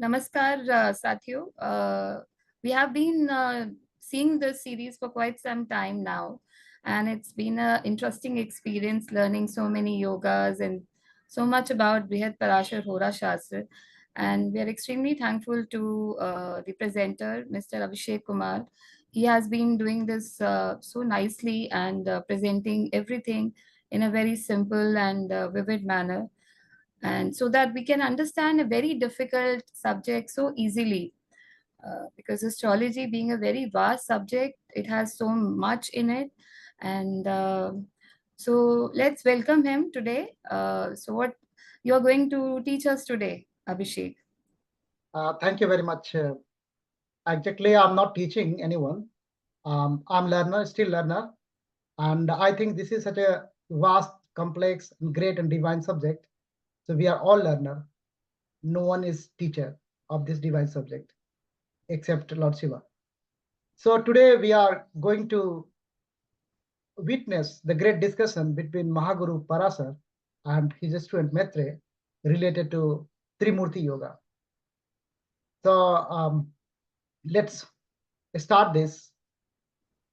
Namaskar, Sathiyo. We have been seeing this series for quite some time now, and it's been an interesting experience learning so many yogas and so much about Brihat Parashar Hora Shastra. And we are extremely thankful to the presenter, Mr. Abhishek Kumar. He has been doing this so nicely and presenting everything in a very simple and vivid manner, and so that we can understand a very difficult subject so easily, because astrology being a very vast subject, it has so much in it. And so let's welcome him today. So what you're going to teach us today, Abhishek? Thank you very much. Exactly, I'm not teaching anyone. I'm learner, still learner, and I think this is such a vast, complex, and great and divine subject. So we are all learner. No one is teacher of this divine subject except Lord Shiva. So today we are going to witness the great discussion between Mahaguru Parasar and his student Maitre related to Trimurti Yoga. So let's start this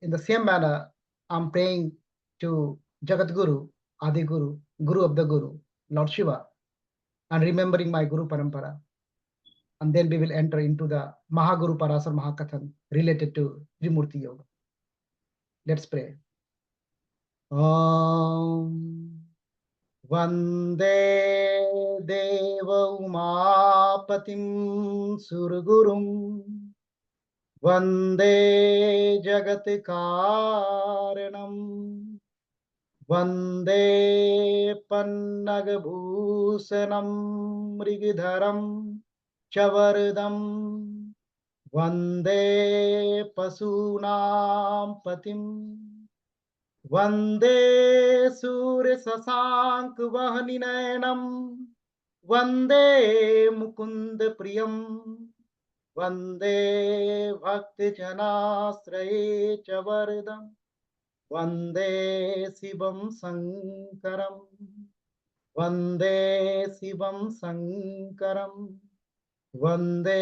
in the same manner. I'm praying to Jagat Guru, Adi Guru, Guru of the Guru, Lord Shiva, and remembering my Guru Parampara. And then we will enter into the Mahaguru Parasar Mahakathan related to Trimurti Yoga. Let's pray. Om Vande Deva Umapatim Surgurum Vande Jagat Karanam Vande Pannagabhusanam Mrigidharam Chavardam Vande Pasunam Patim Vande Surya Sasank Vahaninayam Vande Mukunda Priyam Vande Bhakti Janasraye Chavardam Vande Shivam Sankaram Vande Shivam Sankaram Vande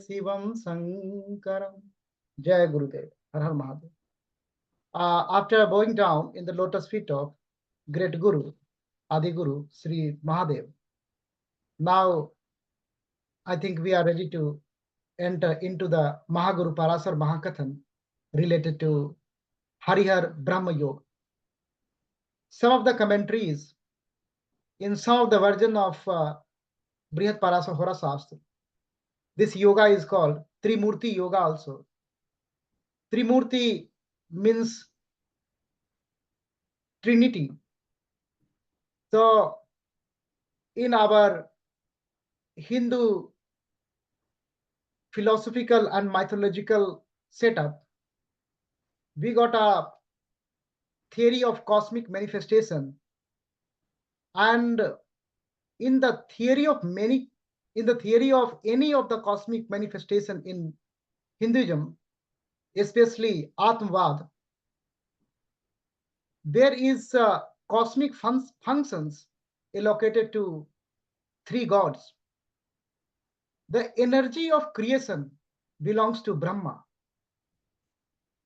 Shivam Sankaram. Jai Gurudev. Har Har Mahadev. After bowing down in the lotus feet of great Guru, Adi Guru, Sri Mahadev, now I think we are ready to enter into the Mahaguru Parasar Mahakathan related to Harihar Brahma Yoga. Some of the commentaries in some of the version of Brihat Parasar Hora Shastra, this yoga is called Trimurti Yoga also. Trimurti means Trinity. So in our Hindu philosophical and mythological setup, we got a theory of cosmic manifestation, and in the theory of any of the cosmic manifestation in Hinduism, especially Atmavad, there is cosmic functions allocated to three gods. The energy of creation belongs to Brahma,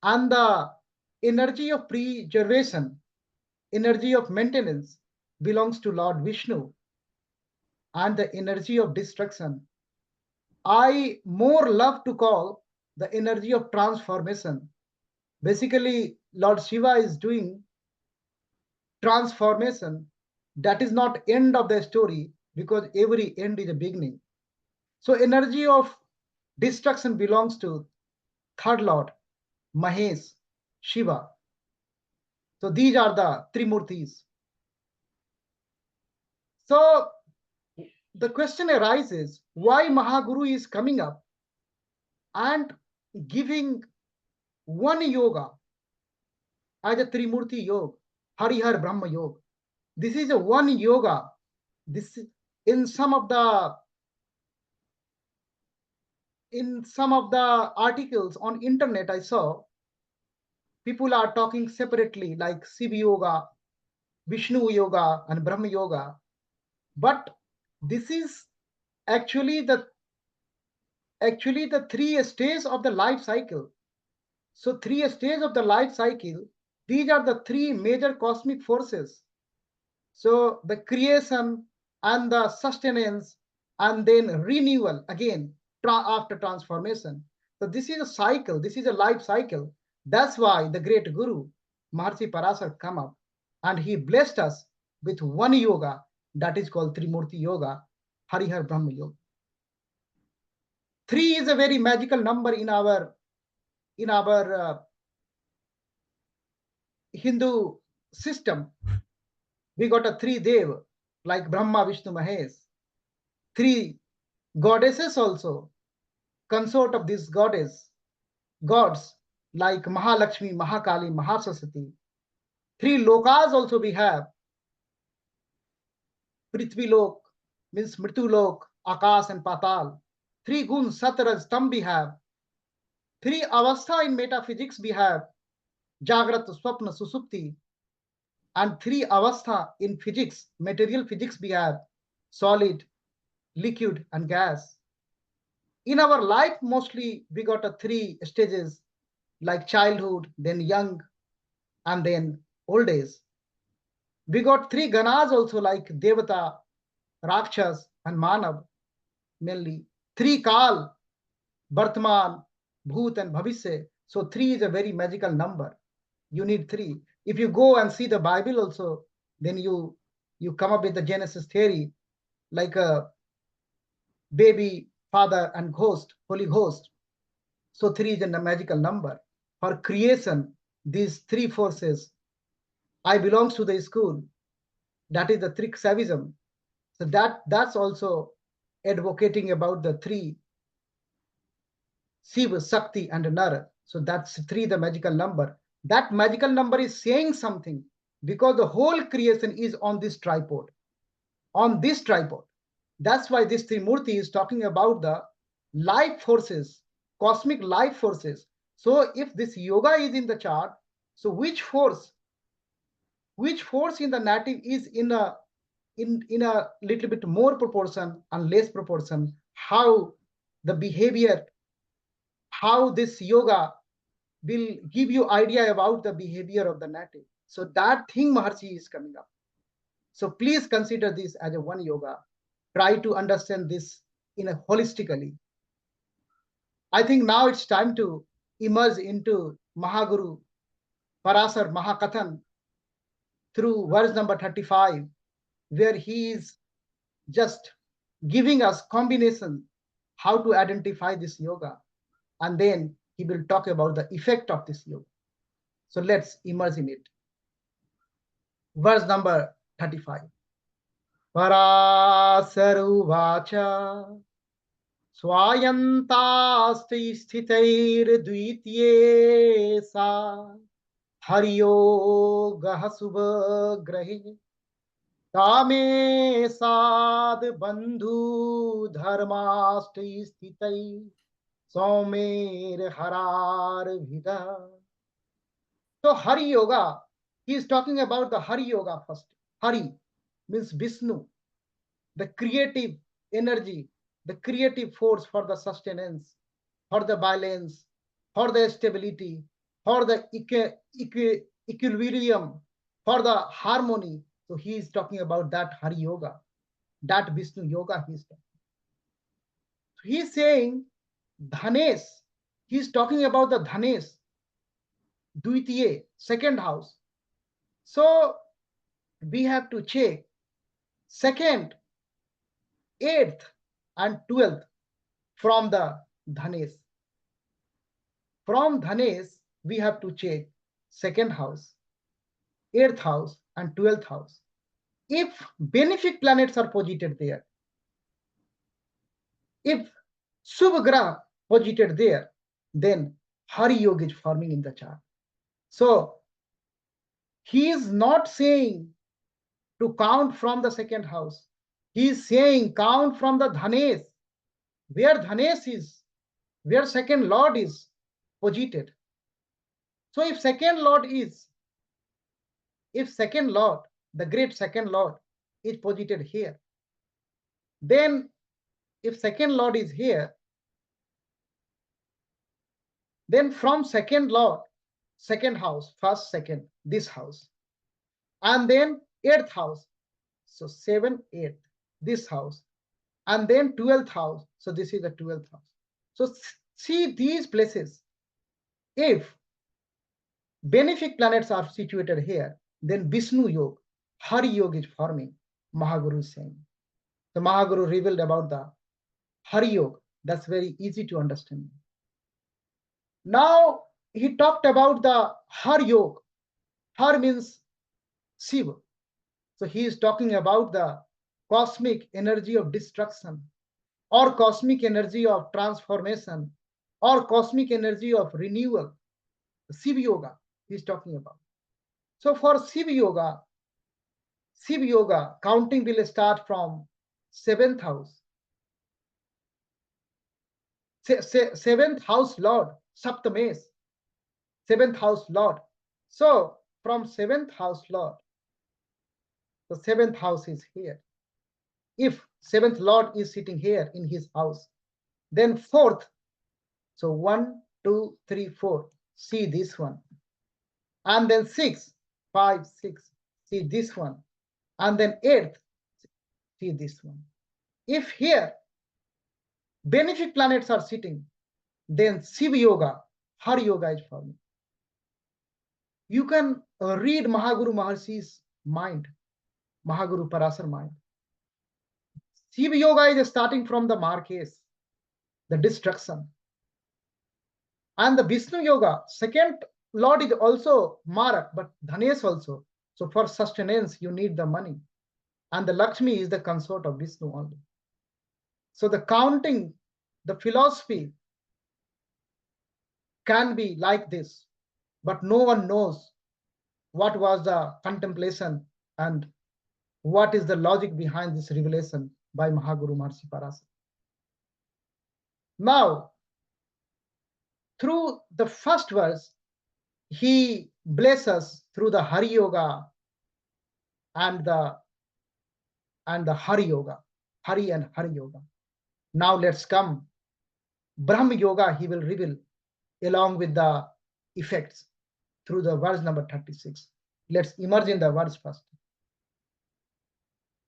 and the energy of preservation, energy of maintenance belongs to Lord Vishnu, and the energy of destruction, I more love to call the energy of transformation. Basically, Lord Shiva is doing transformation. That is not end of the story, because every end is a beginning. So energy of destruction belongs to third Lord, Mahesh, Shiva. So these are the Trimurtis. So the question arises, why Mahaguru is coming up and giving one yoga as a Trimurti Yoga, Harihar Brahma Yoga. This is a one yoga. This in some of the articles on internet I saw, people are talking separately like Shiva Yoga, Vishnu Yoga, and Brahma Yoga. But this is actually the actually the three stages of the life cycle. So three stages of the life cycle, these are the three major cosmic forces. So the creation and the sustenance and then renewal again after transformation. So this is a cycle, this is a life cycle. That's why the great Guru, Maharshi Parashar, come up and he blessed us with one yoga that is called Trimurty Yoga, Harihar Brahma Yoga. Three is a very magical number in our Hindu system. We got a three Dev like Brahma, Vishnu, Mahesh. Three goddesses also, consort of these gods like Mahalakshmi, Mahakali, Mahasasati. Three lokas also we have. Prithvi Lok means Mritu Lok, Akash and Patal. Three gun, Sataraj, Tam we have. Three avastha in metaphysics we have. Jagrat, Swapna, Susupti. And three avastha in physics, material physics we have. Solid, liquid and gas. In our life, mostly we got a three stages like childhood, then young, and then old age. We got three ganas also like Devata, Rakshas, and Manav, mainly. Three Kal, Bartman, Bhut, and Bhavishya. So three is a very magical number. You need three. If you go and see the Bible also, then you come up with the Genesis theory, like a baby, father, and ghost, Holy Ghost. So three is a magical number. For creation, these three forces, I belongs to the school. That is the Triksavism. So that's also advocating about the three, Shiva, Shakti, and Nara. So that's three, the magical number. That magical number is saying something because the whole creation is on this tripod. On this tripod. That's why this Trimurti is talking about the life forces, cosmic life forces. So if this yoga is in the chart, so which force in the native is in a little bit more proportion and less proportion, how the behavior, how this yoga will give you idea about the behavior of the native. So that thing Maharshi is coming up. So please consider this as a one yoga. Try to understand this in a holistically. I think now it's time to immerse into Mahaguru Parashar Mahakathan through verse number 35, where he is just giving us combination how to identify this yoga, and then he will talk about the effect of this yoga. So let's immerse in it. Verse number 35. Parasaruvacha Swayantasti sthitairdvitiye sa Hariyoga subhagrahe Kame sad bandhu dharmasti sthitai Somer harar vida. So Hari Yoga, he is talking about the Hari Yoga first. Hari means Vishnu, the creative energy, the creative force for the sustenance, for the balance, for the stability, for the equilibrium, for the harmony. So he is talking about that Hari Yoga, that Vishnu Yoga he is talking. So he is saying Dhanesh, he is talking about the Dhanesh, Dvitiye, second house. So we have to check second, 8th, and 12th from the Dhanesh. From Dhanesh, we have to check second house, 8th house, and 12th house. If benefic planets are posited there, if Subh posited there, then Hari Yoga is forming in the chart. So he is not saying to count from the second house. He is saying count from the Dhanesh, where Dhanesh is, where second lord is posited. So if second lord, the great second lord is posited here, then if second lord is here, Then from second lord, second house, first, second, this house. And then eighth house. So 7, 8, this house. And then 12th house. So this is the 12th house. So see these places. If benefic planets are situated here, then Vishnu Yoga, Hari Yoga is forming, Mahaguru is saying. The Mahaguru revealed about the Hari Yoga. That's very easy to understand. Now he talked about the Har Yoga. Har means Shiva. So he is talking about the cosmic energy of destruction, or cosmic energy of transformation, or cosmic energy of renewal. Shiva Yoga he is talking about. So for Shiva Yoga, counting will start from 7th house. Seventh house Lord, Saptames, 7th house Lord. So from 7th house Lord, the 7th house is here. If 7th Lord is sitting here in his house, then 4th, so 1, 2, 3, 4, see this one. And then 6, 5, 6, see this one. And then 8th, see this one. If here benefic planets are sitting, then Shiva Yoga, Hari Yoga is forming. You can read Mahaguru Maharshi's mind, Mahaguru Parashara mind. Shiva Yoga is starting from the Markes, the destruction. And the Vishnu Yoga, second Lord is also Marak, but Dhanesh also. So for sustenance, you need the money. And the Lakshmi is the consort of Vishnu only. So the counting, the philosophy can be like this, but no one knows what was the contemplation and what is the logic behind this revelation by Mahaguru Maharshi Parashara. Now, through the first verse, he blesses us through the Hari Yoga and the Hari Yoga, Hari and Hari Yoga. Now let's come. Brahma Yoga he will reveal along with the effects through the verse number 36. Let's immerse in the verse first.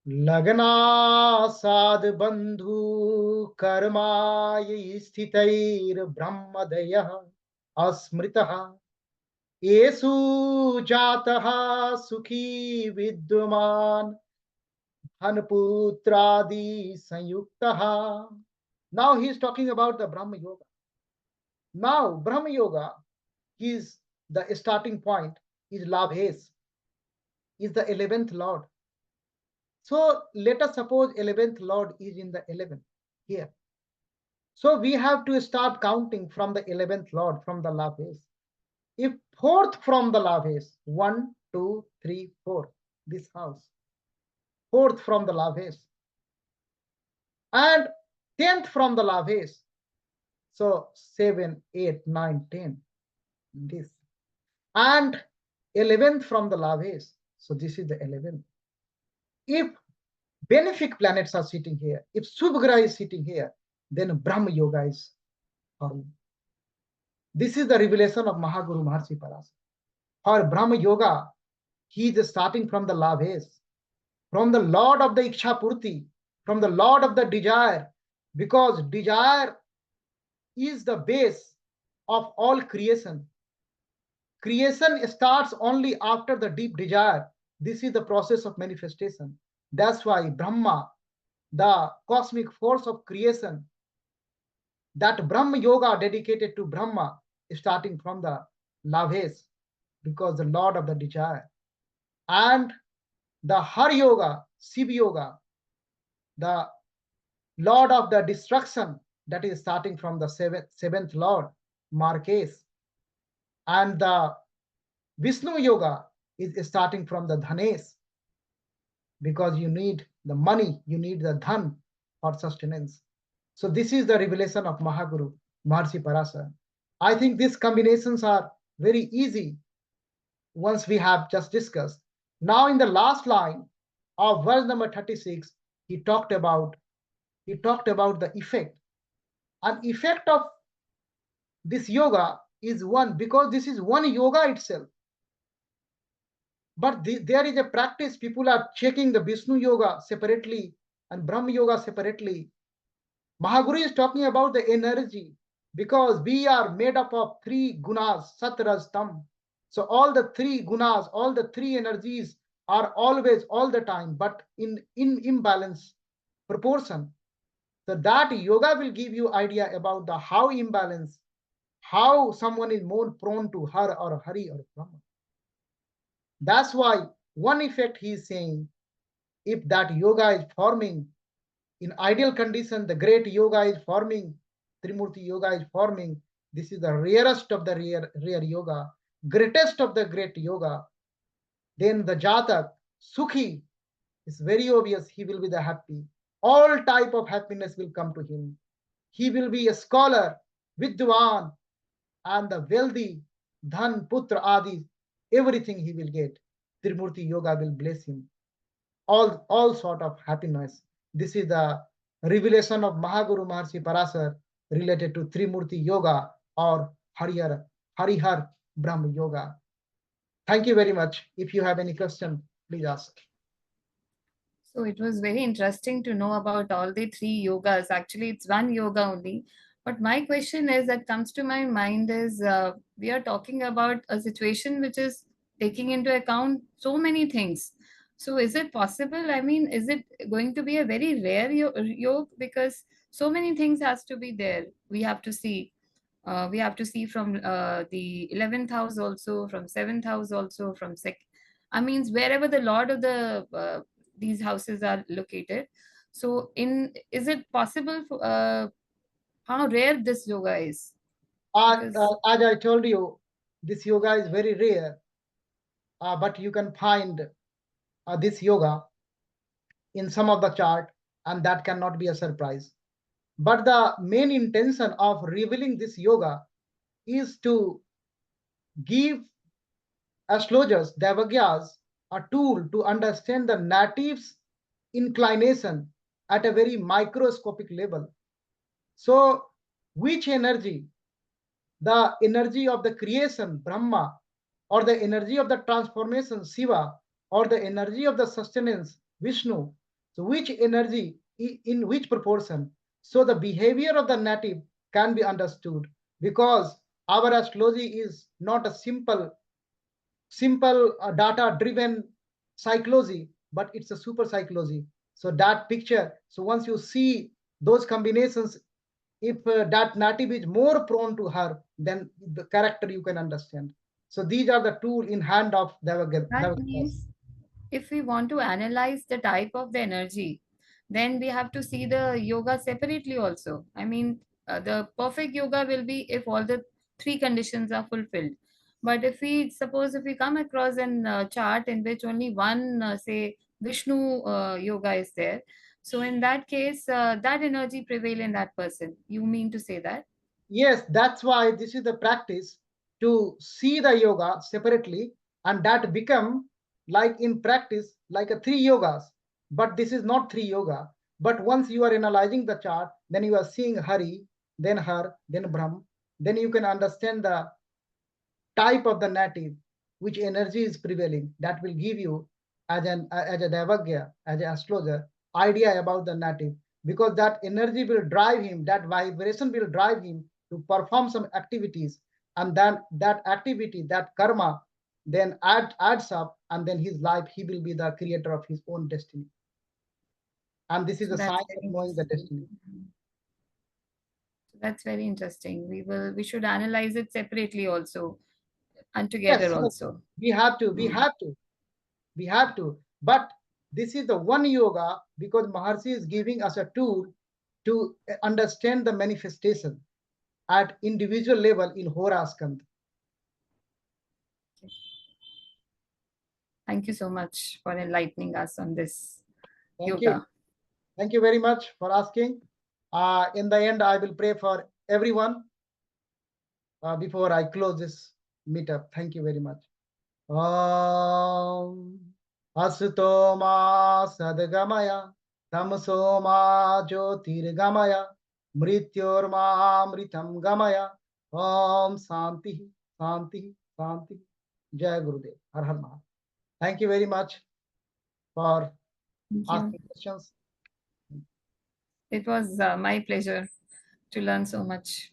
Lagna sad bandhu karmaya sthitair brahmadaya asmritaha esu jataha sukhi vidyaman dhanputradi sanyuktaha. Now he is talking about the Brahma Yoga. Now Brahma Yoga is the starting point, is Labhes, is the 11th Lord. So let us suppose 11th Lord is in the 11th here. So we have to start counting from the 11th Lord, from the Labhes. If 4th from the Labhes, 1, 2, 3, 4, this house. 4th from the Labhes. And 10th from the Labhes. So 7, 8, 9, 10, this. And 11th from the Labhes. So this is the 11th. If benefic planets are sitting here, if Subhgra is sitting here, then Brahma Yoga is forming. This is the revelation of Mahaguru Maharshi Parashara. For Brahma Yoga, he is starting from the Labhes, from the Lord of the Ikshapurti, from the Lord of the desire, because desire is the base of all creation. Creation starts only after the deep desire. This is the process of manifestation. That's why Brahma, the cosmic force of creation, that Brahma Yoga dedicated to Brahma is starting from the Labhes, because the Lord of the desire. And the Hari Yoga, Shiva Yoga, the Lord of the destruction, that is starting from the seventh Lord, Markes. And the Vishnu Yoga is starting from the Dhanes, because you need the money, you need the dhan for sustenance. So this is the revelation of Mahaguru Maharshi Parashara. I think these combinations are very easy once we have just discussed. Now in the last line of verse number 36, he talked about the effect. An effect of this yoga is one, because this is one yoga itself. But there is a practice, people are checking the Vishnu yoga separately and Brahma yoga separately. Mahaguru is talking about the energy, because we are made up of three gunas, sattras, tam. So all the three gunas, all the three energies are always, all the time, but in imbalance proportion. So that yoga will give you idea about the how imbalance, how someone is more prone to Har or Hari or Brahma. That's why one effect he is saying, if that yoga is forming in ideal condition, the great yoga is forming, Trimurti yoga is forming. This is the rarest of the rare yoga, greatest of the great yoga. Then the Jatak, Sukhi, is very obvious, he will be the happy. All type of happiness will come to him. He will be a scholar, Vidwan, and the wealthy, Dhan, Putra, Adi, everything he will get. Trimurti yoga will bless him. All sort of happiness. This is the revelation of Mahaguru Maharshi Parashara related to Trimurti yoga or Harihar Brahma yoga. Thank you very much. If you have any question, please ask. So it was very interesting to know about all the three yogas. Actually, it's one yoga only. But my question is that comes to my mind is we are talking about a situation which is taking into account so many things. So is it possible? I mean, is it going to be a very rare yoga? Because so many things has to be there. We have to see from the 11th house also, from 7th house also, from I mean, wherever the Lord of these houses are located. So, is it possible for, how rare this yoga is? Because As I told you, this yoga is very rare, but you can find this yoga in some of the chart, and that cannot be a surprise. But the main intention of revealing this yoga is to give astrologers, Devagyas, a tool to understand the native's inclination at a very microscopic level. So, which energy, the energy of the creation, Brahma, or the energy of the transformation, Shiva, or the energy of the sustenance, Vishnu, so which energy in which proportion? So the behavior of the native can be understood, because our astrology is not a simple data driven psychology, but it's a super psychology. So that picture, so once you see those combinations, if that native is more prone to her, then the character you can understand. So these are the tool in hand of that Devagas. means if we want to analyze the type of the energy, then we have to see the yoga separately also. I mean, the perfect yoga will be if all the three conditions are fulfilled. But if we suppose if we come across an chart in which only one, say, Vishnu yoga is there, so in that case, that energy prevail in that person. You mean to say that? Yes, that's why this is the practice, to see the yoga separately, and that become like in practice like a three yogas. But this is not three yoga. But once you are analyzing the chart, then you are seeing Hari, then Har, then Brahm. Then you can understand the type of the native, which energy is prevailing. That will give you as a Devagya, as an astrologer, idea about the native, because that energy will drive him, that vibration will drive him to perform some activities, and then that activity, that karma, then adds up, and then his life, he will be the creator of his own destiny. And this is So a that's sign of very knowing the interesting. destiny. So that's very interesting. We should analyze it separately also and Yes, together yes, also. we have to, we Mm. have to. We have to. But this is the one yoga, because Maharshi is giving us a tool to understand the manifestation at individual level in Hora Skand. Thank you so much for enlightening us on this Thank you. yoga. Thank you very much for asking. In the end, I will pray for everyone before I close this meetup. Thank you very much. Om Asuto ma sadgamaya tamso ma jyotirgamaya mrityorma amritam gamaya Om Shanti, Shanti, Shanti. Jai Gurudev. Har Har Mahadev. Thank you very much for Thank you. asking questions. It was my pleasure to learn so much.